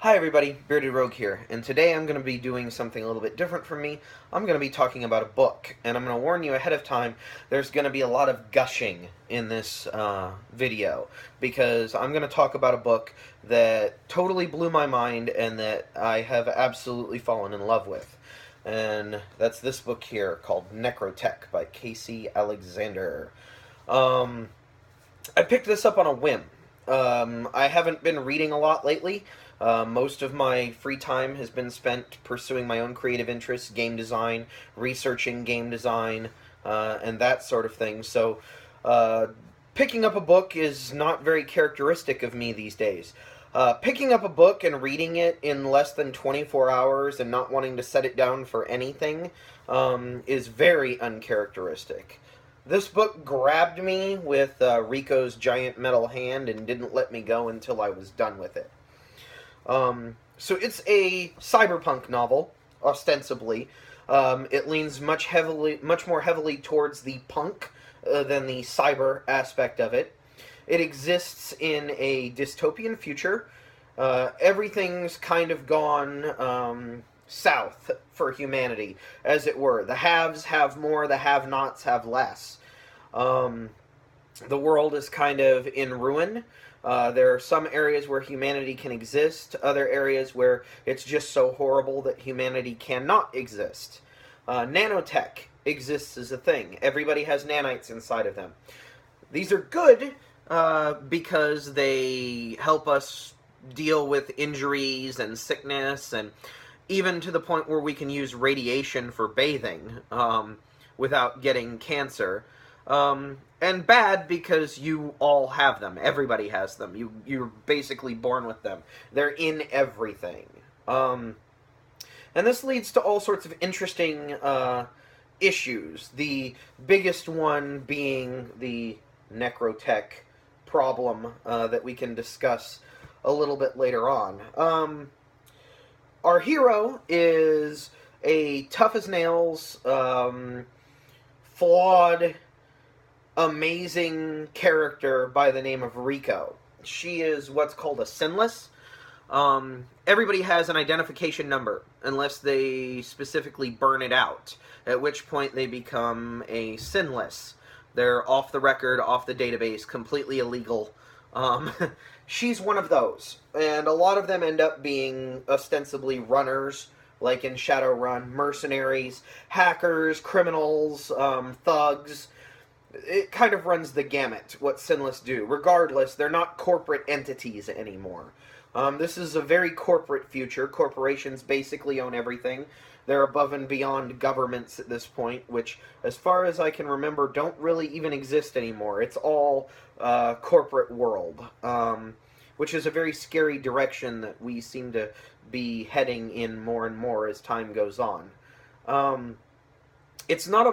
Hi everybody, Bearded Rogue here, and today I'm going to be doing something a little bit different from me. I'm going to be talking about a book, and I'm going to warn you ahead of time, there's going to be a lot of gushing in this video, because I'm going to talk about a book that totally blew my mind and that I have absolutely fallen in love with. And that's this book here, called Necrotech by Casey Alexander. I picked this up on a whim. I haven't been reading a lot lately. Most of my free time has been spent pursuing my own creative interests, game design, researching game design, and that sort of thing. So, picking up a book is not very characteristic of me these days. Picking up a book and reading it in less than 24 hours and not wanting to set it down for anything is very uncharacteristic. This book grabbed me with Rico's giant metal hand and didn't let me go until I was done with it. So it's a cyberpunk novel, ostensibly. It leans much more heavily towards the punk than the cyber aspect of it. It exists in a dystopian future. Everything's kind of gone south for humanity, as it were. The haves have more, the have-nots have less. The world is kind of in ruin. There are some areas where humanity can exist, other areas where it's just so horrible that humanity cannot exist. Nanotech exists as a thing. Everybody has nanites inside of them. These are good because they help us deal with injuries and sickness, and even to the point where we can use radiation for bathing without getting cancer. And bad because you all have them. Everybody has them. You're basically born with them. They're in everything. And this leads to all sorts of interesting issues. The biggest one being the Necrotech problem that we can discuss a little bit later on. Our hero is a tough-as-nails, flawed, amazing character by the name of Rico. She is what's called a sinless. Everybody has an identification number, unless they specifically burn it out, at which point they become a sinless. They're off the record, off the database, completely illegal. She's one of those, and a lot of them end up being ostensibly runners, like in Shadowrun, mercenaries, hackers, criminals, thugs. It kind of runs the gamut, what Sinless do. Regardless, they're not corporate entities anymore. This is a very corporate future. Corporations basically own everything. They're above and beyond governments at this point, which, as far as I can remember, don't really even exist anymore. It's all corporate world, which is a very scary direction that we seem to be heading in more and more as time goes on. It's not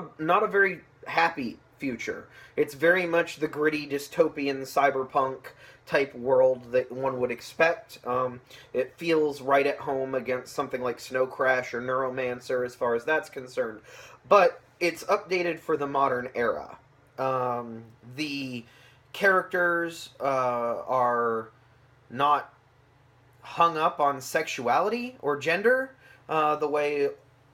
a very happy future. It's very much the gritty dystopian cyberpunk type world that one would expect. It feels right at home against something like Snow Crash or Neuromancer as far as that's concerned. But it's updated for the modern era. The characters are not hung up on sexuality or gender the way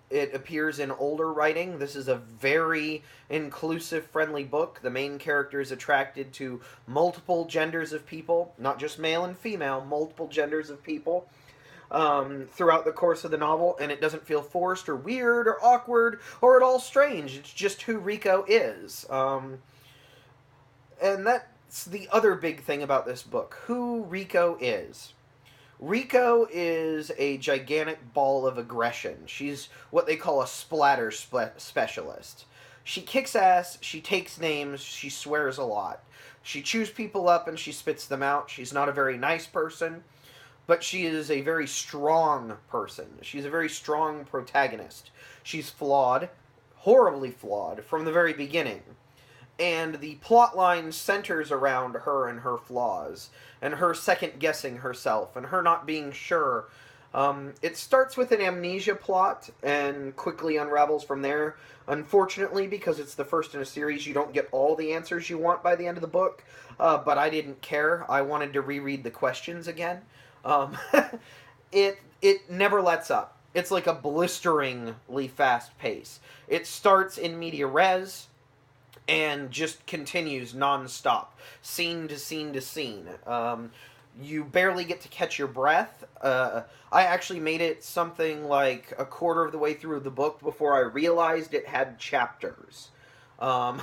it appears in older writing. This is a very inclusive, friendly book. The main character is attracted to multiple genders of people, not just male and female, multiple genders of people throughout the course of the novel, and it doesn't feel forced or weird or awkward or at all strange. It's just who Rico is. And that's the other big thing about this book, who Rico is. Rico is a gigantic ball of aggression. She's what they call a splatter specialist. She kicks ass, she takes names, she swears a lot. She chews people up and she spits them out. She's not a very nice person, but she is a very strong person. She's a very strong protagonist. She's flawed, horribly flawed, from the very beginning. And the plot line centers around her and her flaws, and her second-guessing herself, and her not being sure. It starts with an amnesia plot, and quickly unravels from there. Unfortunately, because it's the first in a series, you don't get all the answers you want by the end of the book, but I didn't care. I wanted to reread the questions again. it never lets up. It's like a blisteringly fast pace. It starts in media res and just continues nonstop, scene to scene to scene. You barely get to catch your breath. I actually made it something like a quarter of the way through the book before I realized it had chapters. Um,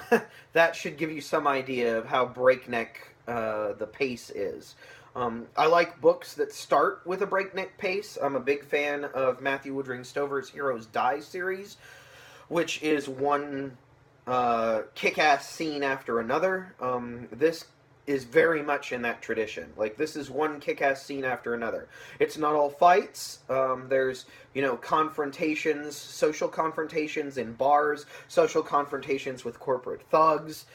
that should give you some idea of how breakneck the pace is. I like books that start with a breakneck pace. I'm a big fan of Matthew Woodring Stover's Heroes Die series, which is one kick-ass scene after another. This is very much in that tradition. Like, this is one kick-ass scene after another. It's not all fights. There's, confrontations, social confrontations in bars, social confrontations with corporate thugs.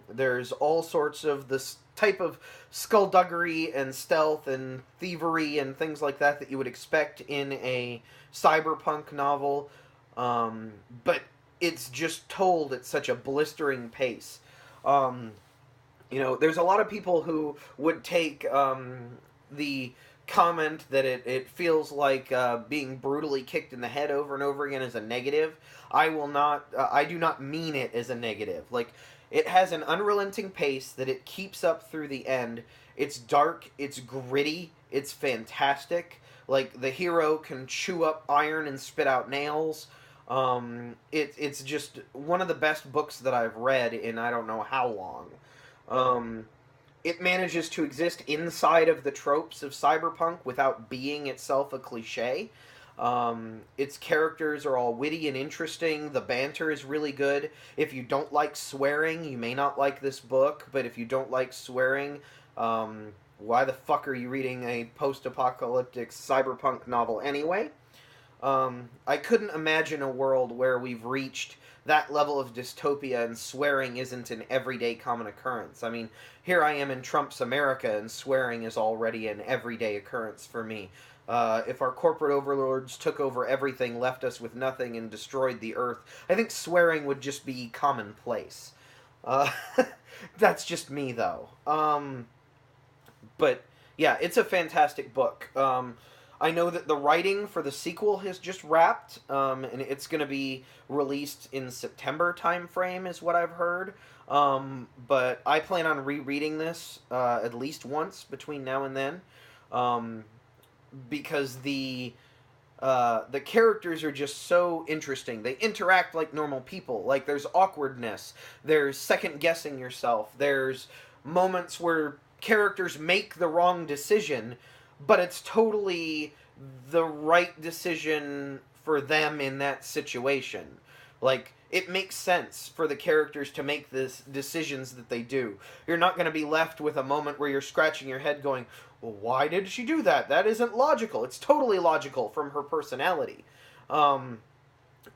There's all sorts of this type of skullduggery and stealth and thievery and things like that you would expect in a cyberpunk novel. But it's just told at such a blistering pace. There's a lot of people who would take the comment that it feels like being brutally kicked in the head over and over again as a negative. I do not mean it as a negative. Like, it has an unrelenting pace that it keeps up through the end. It's dark, it's gritty, it's fantastic. Like, the hero can chew up iron and spit out nails. It's just one of the best books that I've read in I don't know how long. It manages to exist inside of the tropes of cyberpunk without being itself a cliche. Its characters are all witty and interesting. The banter is really good. If you don't like swearing, you may not like this book, but if you don't like swearing, why the fuck are you reading a post-apocalyptic cyberpunk novel anyway? I couldn't imagine a world where we've reached that level of dystopia and swearing isn't an everyday common occurrence. I mean, here I am in Trump's America and swearing is already an everyday occurrence for me. If our corporate overlords took over everything, left us with nothing, and destroyed the earth, I think swearing would just be commonplace. That's just me, though. But, yeah, it's a fantastic book. I know that the writing for the sequel has just wrapped, and it's going to be released in September timeframe, is what I've heard. But I plan on rereading this at least once between now and then, because the characters are just so interesting. They interact like normal people. Like, there's awkwardness, there's second guessing yourself, there's moments where characters make the wrong decision, but it's totally the right decision for them in that situation. Like, it makes sense for the characters to make this decisions that they do. You're not going to be left with a moment where you're scratching your head going, well, why did she do that? That isn't logical. It's totally logical from her personality.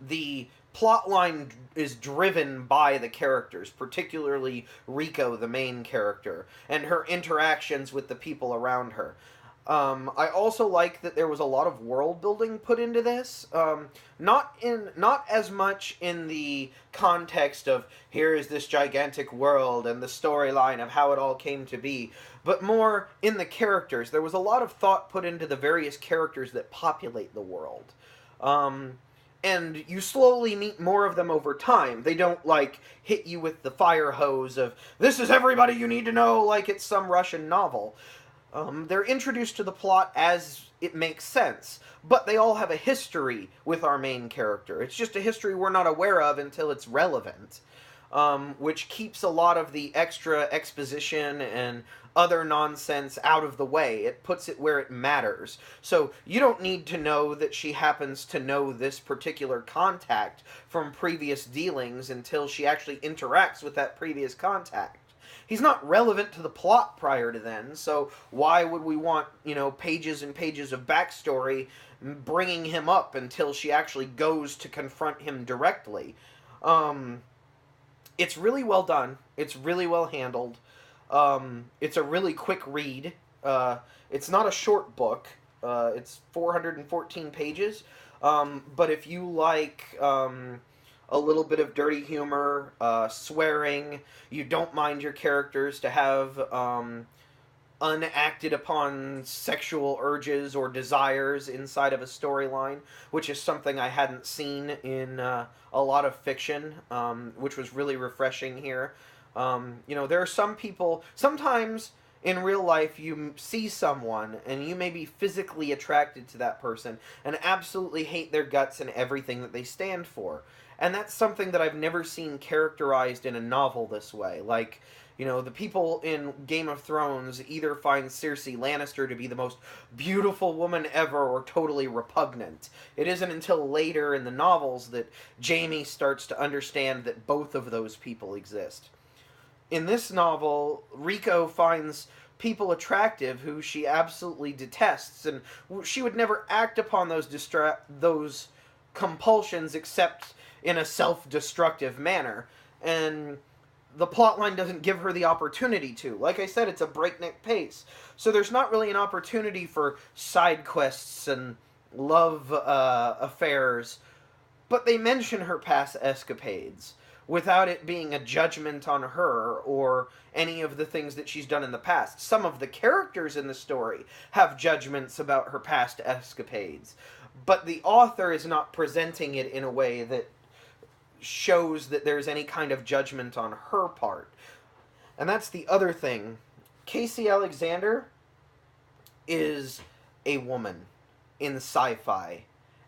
The plot line is driven by the characters, particularly Rico, the main character, and her interactions with the people around her. I also like that there was a lot of world building put into this. Not as much in the context of here is this gigantic world and the storyline of how it all came to be, but more in the characters. There was a lot of thought put into the various characters that populate the world. And you slowly meet more of them over time. They don't, like, hit you with the fire hose of, this is everybody you need to know, like it's some Russian novel. They're introduced to the plot as it makes sense, but they all have a history with our main character. It's just a history we're not aware of until it's relevant, which keeps a lot of the extra exposition and other nonsense out of the way. It puts it where it matters. So you don't need to know that she happens to know this particular contact from previous dealings until she actually interacts with that previous contact. He's not relevant to the plot prior to then, so why would we want, pages and pages of backstory bringing him up until she actually goes to confront him directly? It's really well done. It's really well handled. It's a really quick read. It's not a short book. It's 414 pages. But if you like a little bit of dirty humor, swearing, you don't mind your characters to have unacted upon sexual urges or desires inside of a storyline, which is something I hadn't seen in a lot of fiction, which was really refreshing here. There are some people, sometimes in real life, you see someone and you may be physically attracted to that person and absolutely hate their guts and everything that they stand for. And that's something that I've never seen characterized in a novel this way. Like, the people in Game of Thrones either find Cersei Lannister to be the most beautiful woman ever or totally repugnant. It isn't until later in the novels that Jaime starts to understand that both of those people exist. In this novel, Rico finds people attractive who she absolutely detests, and she would never act upon those compulsions except in a self-destructive manner. And the plotline doesn't give her the opportunity to. Like I said, it's a breakneck pace. So there's not really an opportunity for side quests and love affairs. But they mention her past escapades without it being a judgment on her or any of the things that she's done in the past. Some of the characters in the story have judgments about her past escapades. But the author is not presenting it in a way that shows that there's any kind of judgment on her part. And that's the other thing. Casey Alexander is a woman in sci-fi,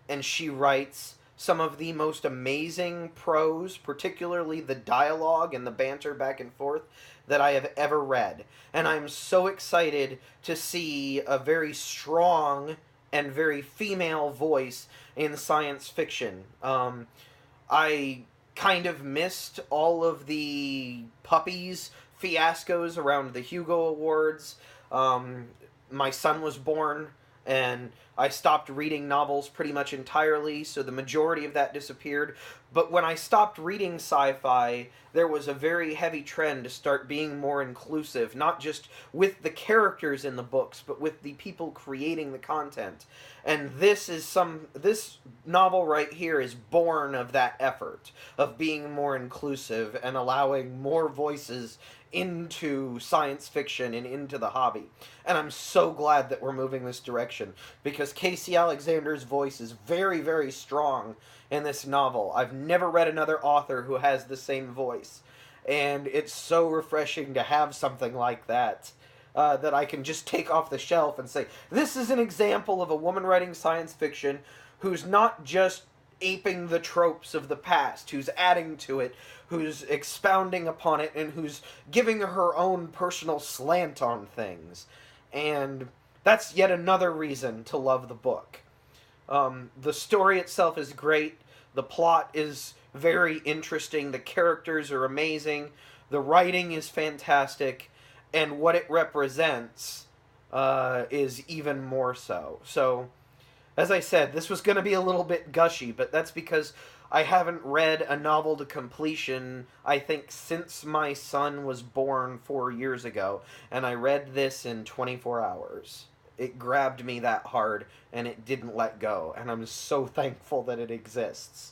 and she writes some of the most amazing prose, particularly the dialogue and the banter back and forth, that I have ever read. And I'm so excited to see a very strong and very female voice in science fiction. I kind of missed all of the puppies fiascos around the Hugo Awards. My son was born, and I stopped reading novels pretty much entirely, so the majority of that disappeared. But when I stopped reading sci-fi, there was a very heavy trend to start being more inclusive, not just with the characters in the books, but with the people creating the content. And this novel right here is born of that effort, of being more inclusive and allowing more voices into science fiction and into the hobby. And I'm so glad that we're moving this direction, because Casey Alexander's voice is very, very strong in this novel. I've never read another author who has the same voice, and it's so refreshing to have something like that. That I can just take off the shelf and say, this is an example of a woman writing science fiction who's not just aping the tropes of the past, who's adding to it, who's expounding upon it, and who's giving her own personal slant on things. And that's yet another reason to love the book. The story itself is great. The plot is very interesting. The characters are amazing. The writing is fantastic. And what it represents is even more so. So, as I said, this was going to be a little bit gushy, but that's because I haven't read a novel to completion, I think, since my son was born 4 years ago, and I read this in 24 hours. It grabbed me that hard, and it didn't let go, and I'm so thankful that it exists.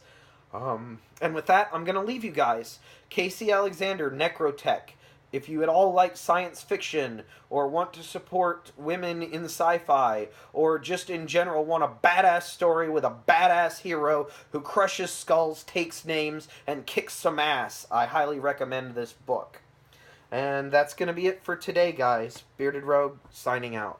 And with that, I'm going to leave you guys. Casey Alexander, Necrotech. If you at all like science fiction, or want to support women in sci-fi, or just in general want a badass story with a badass hero who crushes skulls, takes names, and kicks some ass, I highly recommend this book. And that's going to be it for today, guys. Bearded Rogue, signing out.